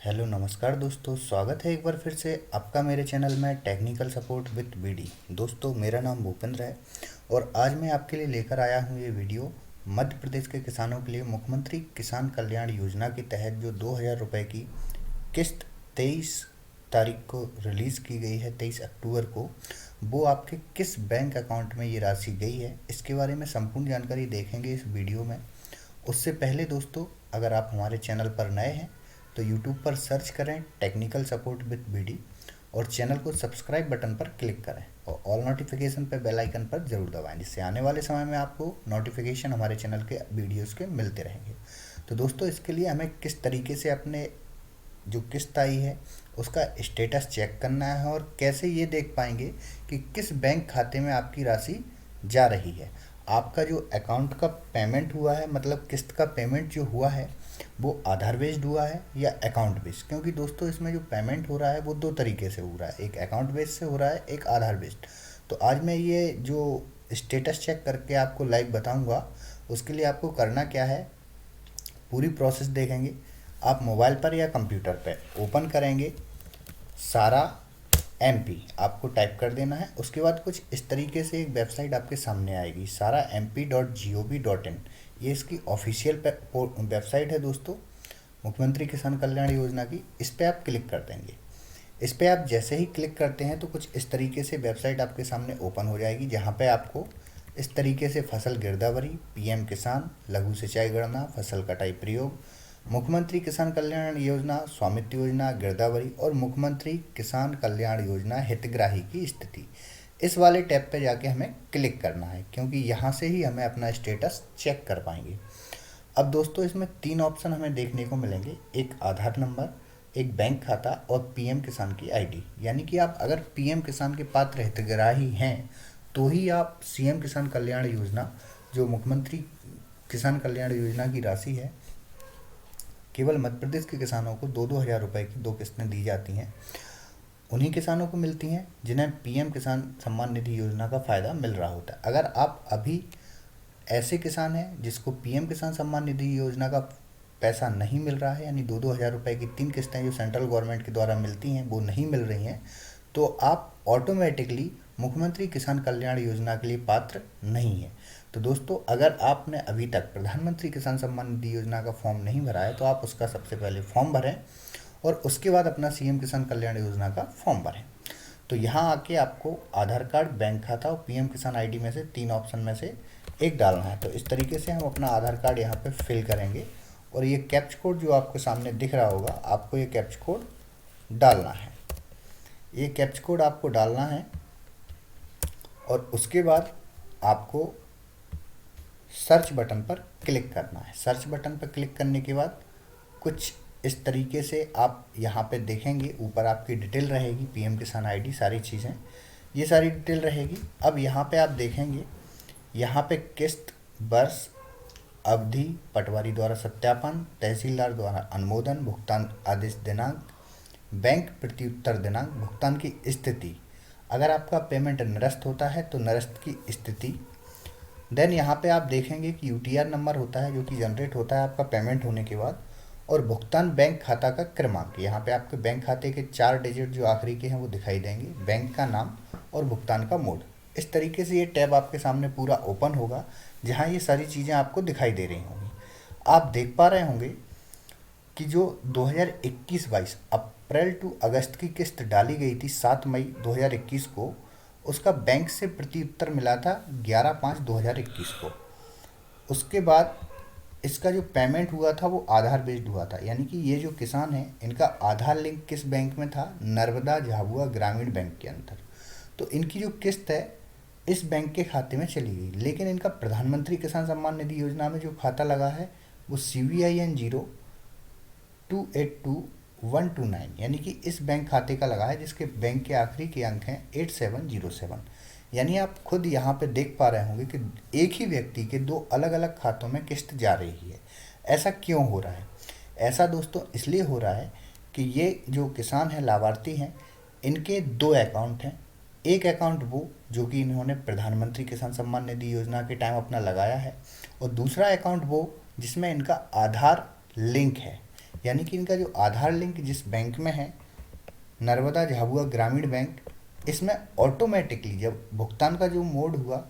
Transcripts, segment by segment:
Hello नमस्कार दोस्तों, स्वागत है एक बार फिर से आपका मेरे चैनल में टेक्निकल सपोर्ट विद बीडी। दोस्तों, मेरा नाम भूपेंद्र है और आज मैं आपके लिए लेकर आया हूँ ये वीडियो मध्य प्रदेश के किसानों के लिए मुख्यमंत्री किसान कल्याण योजना के तहत जो 2000 रुपये की किस्त 23 तारीख को रिलीज़ की गई है, 23 अक्टूबर को, वो आपके किस बैंक अकाउंट में ये राशि गई है, इसके बारे में संपूर्ण जानकारी देखेंगे इस वीडियो में। उससे पहले दोस्तों, अगर आप हमारे चैनल पर नए हैं तो यूट्यूब पर सर्च करें टेक्निकल सपोर्ट विद बीडी और चैनल को सब्सक्राइब बटन पर क्लिक करें और ऑल नोटिफिकेशन पर बेल आइकन पर ज़रूर दबाएं, जिससे आने वाले समय में आपको नोटिफिकेशन हमारे चैनल के वीडियोस के मिलते रहेंगे। तो दोस्तों, इसके लिए हमें किस तरीके से अपने जो किस्त आई है उसका स्टेटस चेक करना है और कैसे ये देख पाएंगे कि किस बैंक खाते में आपकी राशि जा रही है। आपका जो अकाउंट का पेमेंट हुआ है, मतलब किस्त का पेमेंट जो हुआ है, वो आधार बेस्ड हुआ है या अकाउंट बेस्ड, क्योंकि दोस्तों इसमें जो पेमेंट हो रहा है वो दो तरीके से हो रहा है, एक अकाउंट बेस्ड से हो रहा है, एक आधार बेस्ड। तो आज मैं ये जो स्टेटस चेक करके आपको लाइव बताऊंगा, उसके लिए आपको करना क्या है, पूरी प्रोसेस देखेंगे। आप मोबाइल पर या कंप्यूटर पर ओपन करेंगे, सारा MP आपको टाइप कर देना है। उसके बाद कुछ इस तरीके से एक वेबसाइट आपके सामने आएगी, saramp.gov.in। ये इसकी ऑफिशियल वेबसाइट है दोस्तों, मुख्यमंत्री किसान कल्याण योजना की। इस पर आप क्लिक कर देंगे। इस पर आप जैसे ही क्लिक करते हैं तो कुछ इस तरीके से वेबसाइट आपके सामने ओपन हो जाएगी, जहाँ पे आपको इस तरीके से फसल गिरदावरी, PM किसान, लघु सिंचाई गणना, फसल कटाई प्रयोग, मुख्यमंत्री किसान कल्याण योजना, स्वामित्व योजना, गिरदावरी और मुख्यमंत्री किसान कल्याण योजना हितग्राही की स्थिति, इस वाले टैब पे जाके हमें क्लिक करना है, क्योंकि यहाँ से ही हमें अपना स्टेटस चेक कर पाएंगे। अब दोस्तों, इसमें 3 ऑप्शन हमें देखने को मिलेंगे, एक आधार नंबर, एक बैंक खाता और PM किसान की ID। यानी कि आप अगर PM किसान के पात्र हितग्राही हैं तो ही आप CM किसान कल्याण योजना, जो मुख्यमंत्री किसान कल्याण योजना की राशि है, केवल मध्य प्रदेश के किसानों को 2-2 हज़ार रुपये की 2 किस्तें दी जाती हैं, उन्हीं किसानों को मिलती हैं जिन्हें PM किसान सम्मान निधि योजना का फ़ायदा मिल रहा होता है। अगर आप अभी ऐसे किसान हैं जिसको PM किसान सम्मान निधि योजना का पैसा नहीं मिल रहा है, यानी 2-2 हज़ार रुपये की 3 किस्तें जो सेंट्रल गवर्नमेंट के द्वारा मिलती हैं वो नहीं मिल रही हैं, तो आप ऑटोमेटिकली मुख्यमंत्री किसान कल्याण योजना के लिए पात्र नहीं है। तो दोस्तों, अगर आपने अभी तक प्रधानमंत्री किसान सम्मान निधि योजना का फॉर्म नहीं भरा है तो आप उसका सबसे पहले फॉर्म भरें और उसके बाद अपना CM किसान कल्याण योजना का फॉर्म भरें। तो यहाँ आके आपको आधार कार्ड, बैंक खाता और PM किसान ID में से 3 ऑप्शन में से एक डालना है। तो इस तरीके से हम अपना आधार कार्ड यहाँ पे फिल करेंगे और ये कैप्च कोड जो आपको सामने दिख रहा होगा, आपको ये कैप्च कोड डालना है। ये कैप्च कोड आपको डालना है और उसके बाद आपको सर्च बटन पर क्लिक करना है। सर्च बटन पर क्लिक करने के बाद कुछ इस तरीके से आप यहाँ पे देखेंगे, ऊपर आपकी डिटेल रहेगी, PM किसान ID, सारी चीज़ें, ये सारी डिटेल रहेगी। अब यहाँ पे आप देखेंगे, यहाँ पे किस्त, वर्ष, अवधि, पटवारी द्वारा सत्यापन, तहसीलदार द्वारा अनुमोदन, भुगतान आदेश दिनांक, बैंक प्रत्युत्तर दिनांक, भुगतान की स्थिति, अगर आपका पेमेंट निरस्त होता है तो निरस्त की स्थिति। देन यहाँ पे आप देखेंगे कि UTR नंबर होता है जो कि जनरेट होता है आपका पेमेंट होने के बाद, और भुगतान बैंक खाता का क्रमांक। यहाँ पे आपके बैंक खाते के 4 डिजिट जो आखिरी के हैं वो दिखाई देंगे, बैंक का नाम और भुगतान का मोड। इस तरीके से ये टैब आपके सामने पूरा ओपन होगा, जहाँ ये सारी चीज़ें आपको दिखाई दे रही होंगी। आप देख पा रहे होंगे कि जो 2021-22 अप्रैल टू अगस्त की किस्त डाली गई थी 7 मई 2021 को, उसका बैंक से प्रत्युत्तर मिला था 11/5/2021 को। उसके बाद इसका जो पेमेंट हुआ था वो आधार बेस्ड हुआ था, यानी कि ये जो किसान हैं इनका आधार लिंक किस बैंक में था, नर्मदा झाबुआ ग्रामीण बैंक के अंदर। तो इनकी जो किस्त है इस बैंक के खाते में चली गई, लेकिन इनका प्रधानमंत्री किसान सम्मान निधि योजना में जो खाता लगा है वो CVIN 0282129, यानी कि इस बैंक खाते का लगा है, जिसके बैंक के आखिरी के अंक हैं 8707। यानी आप खुद यहाँ पे देख पा रहे होंगे कि एक ही व्यक्ति के 2 अलग अलग खातों में किस्त जा रही है। ऐसा क्यों हो रहा है? ऐसा दोस्तों इसलिए हो रहा है कि ये जो किसान हैं, लाभार्थी हैं, इनके 2 अकाउंट हैं। एक अकाउंट वो जो कि इन्होंने प्रधानमंत्री किसान सम्मान निधि योजना के टाइम अपना लगाया है, और दूसरा अकाउंट वो जिसमें इनका आधार लिंक है, यानी कि इनका जो आधार लिंक जिस बैंक में है, नर्मदा झाबुआ ग्रामीण बैंक, इसमें ऑटोमेटिकली जब भुगतान का जो मोड हुआ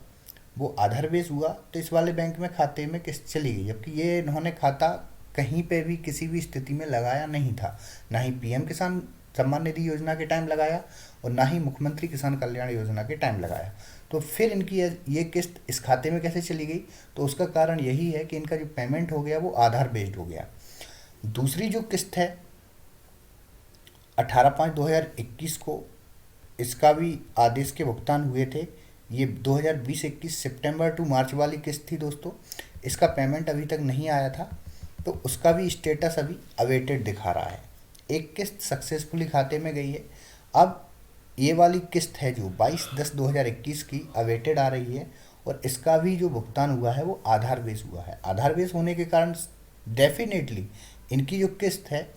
वो आधार बेस हुआ तो इस वाले बैंक में खाते में किस्त चली गई, जबकि ये इन्होंने खाता कहीं पे भी किसी भी स्थिति में लगाया नहीं था। ना ही पीएम किसान सम्मान निधि योजना के टाइम लगाया और ना ही मुख्यमंत्री किसान कल्याण योजना के टाइम लगाया। तो फिर इनकी ये किस्त इस खाते में कैसे चली गई? तो उसका कारण यही है कि इनका जो पेमेंट हो गया वो आधार बेस्ड हो गया। दूसरी जो किस्त है 18/5/2021 को, इसका भी आदेश के भुगतान हुए थे। ये 2020-21 सितंबर टू मार्च वाली किस्त थी दोस्तों। इसका पेमेंट अभी तक नहीं आया था, तो उसका भी स्टेटस अभी अवेटेड दिखा रहा है। एक किस्त सक्सेसफुली खाते में गई है। अब ये वाली किस्त है जो 22/10/2021 की अवेटेड आ रही है, और इसका भी जो भुगतान हुआ है वो आधार बेस हुआ है। आधार बेस होने के कारण डेफिनेटली इनकी जो किस्त है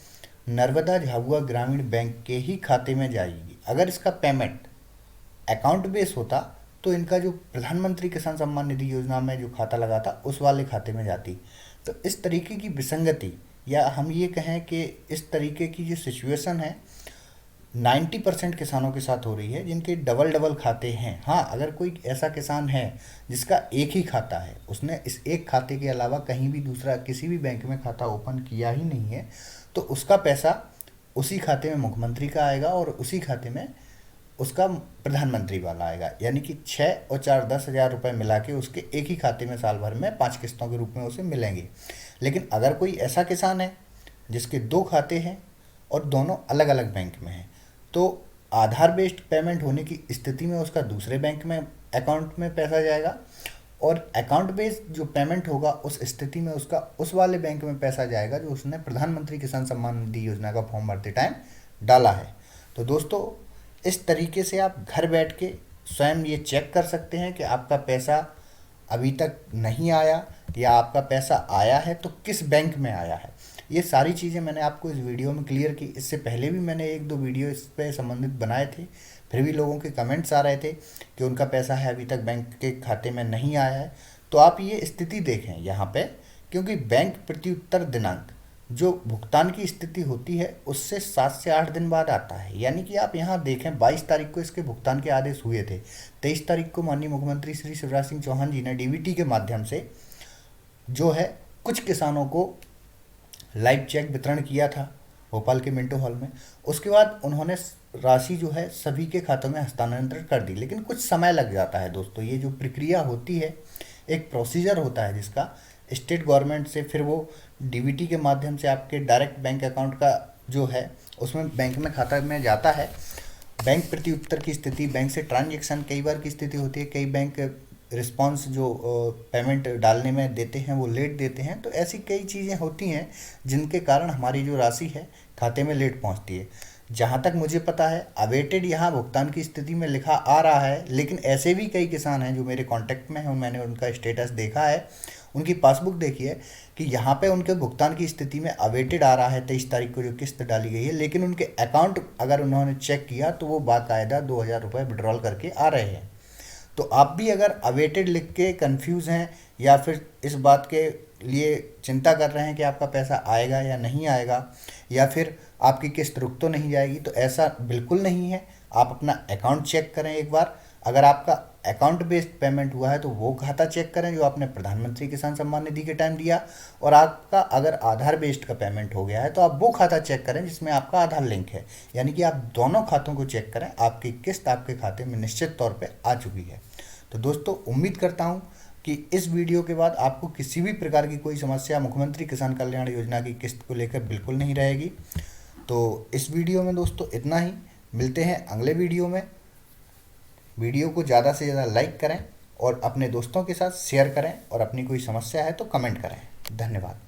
नर्मदा झाबुआ ग्रामीण बैंक के ही खाते में जाएगी। अगर इसका पेमेंट अकाउंट बेस होता तो इनका जो प्रधानमंत्री किसान सम्मान निधि योजना में जो खाता लगा था उस वाले खाते में जाती। तो इस तरीके की विसंगति, या हम ये कहें कि इस तरीके की जो सिचुएशन है 90% किसानों के साथ हो रही है जिनके डबल डबल खाते हैं। हाँ, अगर कोई ऐसा किसान है जिसका एक ही खाता है, उसने इस एक खाते के अलावा कहीं भी दूसरा किसी भी बैंक में खाता ओपन किया ही नहीं है, तो उसका पैसा उसी खाते में मुख्यमंत्री का आएगा और उसी खाते में उसका प्रधानमंत्री वाला आएगा। यानी कि 6 और 4 10,000 रुपये मिला के उसके एक ही खाते में साल भर में 5 किस्तों के रूप में उसे मिलेंगे। लेकिन अगर कोई ऐसा किसान है जिसके 2 खाते हैं और दोनों अलग अलग बैंक में हैं, तो आधार बेस्ड पेमेंट होने की स्थिति में उसका दूसरे बैंक में अकाउंट में पैसा जाएगा, और अकाउंट बेस्ड जो पेमेंट होगा उस स्थिति में उसका उस वाले बैंक में पैसा जाएगा जो उसने प्रधानमंत्री किसान सम्मान निधि योजना का फॉर्म भरते टाइम डाला है। तो दोस्तों, इस तरीके से आप घर बैठ के स्वयं ये चेक कर सकते हैं कि आपका पैसा अभी तक नहीं आया या आपका पैसा आया है तो किस बैंक में आया है। ये सारी चीज़ें मैंने आपको इस वीडियो में क्लियर की। इससे पहले भी मैंने 1-2 वीडियो इस पे संबंधित बनाए थे, फिर भी लोगों के कमेंट्स आ रहे थे कि उनका पैसा है अभी तक बैंक के खाते में नहीं आया है। तो आप ये स्थिति देखें यहाँ पे, क्योंकि बैंक प्रत्युत्तर दिनांक जो भुगतान की स्थिति होती है उससे 7 से 8 दिन बाद आता है। यानी कि आप यहाँ देखें 22 तारीख को इसके भुगतान के आदेश हुए थे। 23 तारीख को माननीय मुख्यमंत्री श्री शिवराज सिंह चौहान जी ने डीबीटी के माध्यम से जो है कुछ किसानों को लाइव चेक वितरण किया था भोपाल के मिंटो हॉल में। उसके बाद उन्होंने राशि जो है सभी के खातों में हस्तांतरित कर दी, लेकिन कुछ समय लग जाता है दोस्तों। ये जो प्रक्रिया होती है, एक प्रोसीजर होता है जिसका स्टेट गवर्नमेंट से फिर वो डीबीटी के माध्यम से आपके डायरेक्ट बैंक अकाउंट का जो है उसमें बैंक में खाता में जाता है। बैंक प्रत्युत्तर की स्थिति, बैंक से ट्रांजैक्शन कई बार की स्थिति होती है, कई बैंक रिस्पांस जो पेमेंट डालने में देते हैं वो लेट देते हैं। तो ऐसी कई चीज़ें होती हैं जिनके कारण हमारी जो राशि है खाते में लेट पहुंचती है। जहां तक मुझे पता है अवेटेड यहाँ भुगतान की स्थिति में लिखा आ रहा है, लेकिन ऐसे भी कई किसान हैं जो मेरे कांटेक्ट में हैं और मैंने उनका स्टेटस देखा है, उनकी पासबुक देखी है कि यहाँ पे उनके भुगतान की स्थिति में अवेटेड आ रहा है 23 तारीख को जो किस्त डाली गई है, लेकिन उनके अकाउंट अगर उन्होंने चेक किया तो वो बाकायदा 2,000 रुपये विड्रॉल करके आ रहे हैं। तो आप भी अगर अवेटेड लिख के कंफ्यूज हैं या फिर इस बात के लिए चिंता कर रहे हैं कि आपका पैसा आएगा या नहीं आएगा, या फिर आपकी किस्त रुक तो नहीं जाएगी, तो ऐसा बिल्कुल नहीं है। आप अपना अकाउंट चेक करें एक बार। अगर आपका अकाउंट बेस्ड पेमेंट हुआ है तो वो खाता चेक करें जो आपने प्रधानमंत्री किसान सम्मान निधि के टाइम दिया, और आपका अगर आधार बेस्ड का पेमेंट हो गया है तो आप वो खाता चेक करें जिसमें आपका आधार लिंक है। यानी कि आप दोनों खातों को चेक करें, आपकी किस्त आपके खाते में निश्चित तौर पे आ चुकी है। तो दोस्तों, उम्मीद करता हूँ कि इस वीडियो के बाद आपको किसी भी प्रकार की कोई समस्या मुख्यमंत्री किसान कल्याण योजना की किस्त को लेकर बिल्कुल नहीं रहेगी। तो इस वीडियो में दोस्तों इतना ही, मिलते हैं अगले वीडियो में। वीडियो को ज़्यादा से ज़्यादा लाइक करें और अपने दोस्तों के साथ शेयर करें, और अपनी कोई समस्या है तो कमेंट करें। धन्यवाद।